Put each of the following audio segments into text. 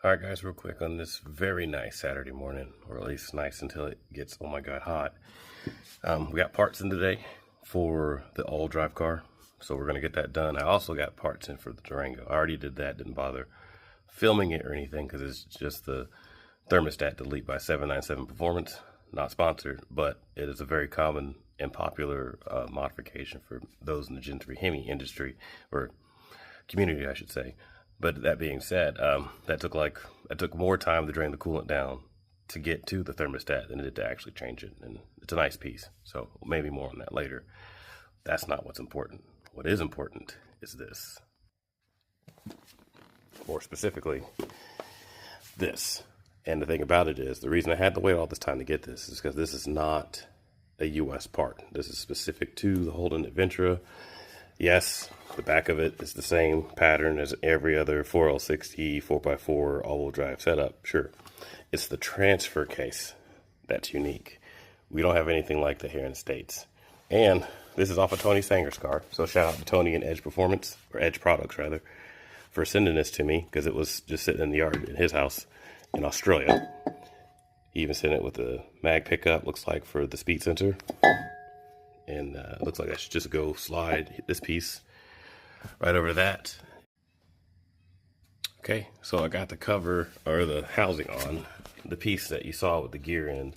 All right, guys, real quick on this very nice Saturday morning, or at least nice until it gets, oh my God, hot. We got parts in today for the all-drive car, so we're going to get that done. I also got parts in for the Durango. I already did that, didn't bother filming it or anything because it's just the thermostat delete by 797 Performance, not sponsored, but it is a very common and popular modification for those in the Gen 3 Hemi industry, or community, I should say. But that being said, that took more time to drain the coolant down to get to the thermostat than it did to actually change it. And it's a nice piece, so maybe more on that later. That's not what's important. What is important is this. More specifically, this. And the thing about it is, the reason I had to wait all this time to get this is because this is not a US part. This is specific to the Holden Adventure. Yes, the back of it is the same pattern as every other 4L60, 4x4 all-wheel drive setup, sure. It's the transfer case that's unique. We don't have anything like that here in the States. And this is off of Tony Sanger's car, so shout out to Tony and Edge Performance, or Edge Products rather, for sending this to me, because it was just sitting in the yard in his house in Australia. He even sent it with a mag pickup, looks like, for the speed sensor. And it looks like I should just go slide this piece right over that. Okay, so I got the cover, or the housing on. The piece that you saw with the gear in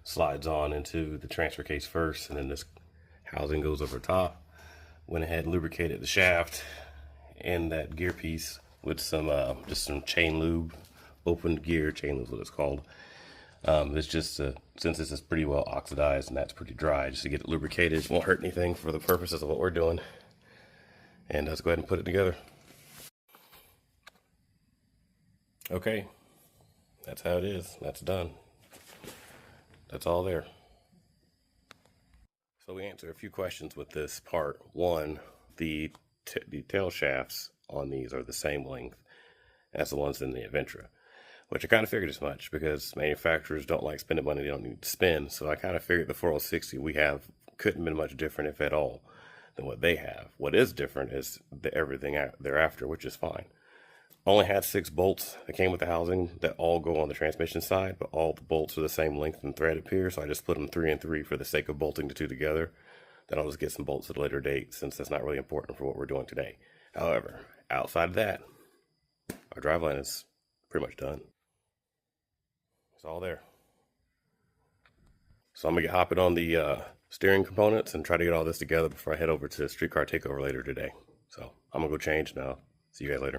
slides on into the transfer case first, and then this housing goes over top. Went ahead and lubricated the shaft and that gear piece with some just some chain lube. Opened gear chain lube is what it's called. It's just since this is pretty well oxidized and that's pretty dry, just to get it lubricated. It won't hurt anything for the purposes of what we're doing. And let's go ahead and put it together. Okay, that's how it is. That's done. That's all there. So we answer a few questions with this part. One, the tail shafts on these are the same length as the ones in the Adventure, which I kind of figured as much because manufacturers don't like spending money they don't need to spend. So I kind of figured the 4L60 we have couldn't have been much different, if at all, than what they have. What is different is everything thereafter, which is fine. Only had 6 bolts that came with the housing that all go on the transmission side, but all the bolts are the same length and thread appear, so I just put them 3 and 3 for the sake of bolting the two together. Then I'll just get some bolts at a later date, since that's not really important for what we're doing today. However, outside of that, our driveline is pretty much done. It's all there. So I'm gonna get hopping on the steering components and try to get all this together before I head over to Streetcar Takeover later today. So I'm gonna go change now. See you guys later.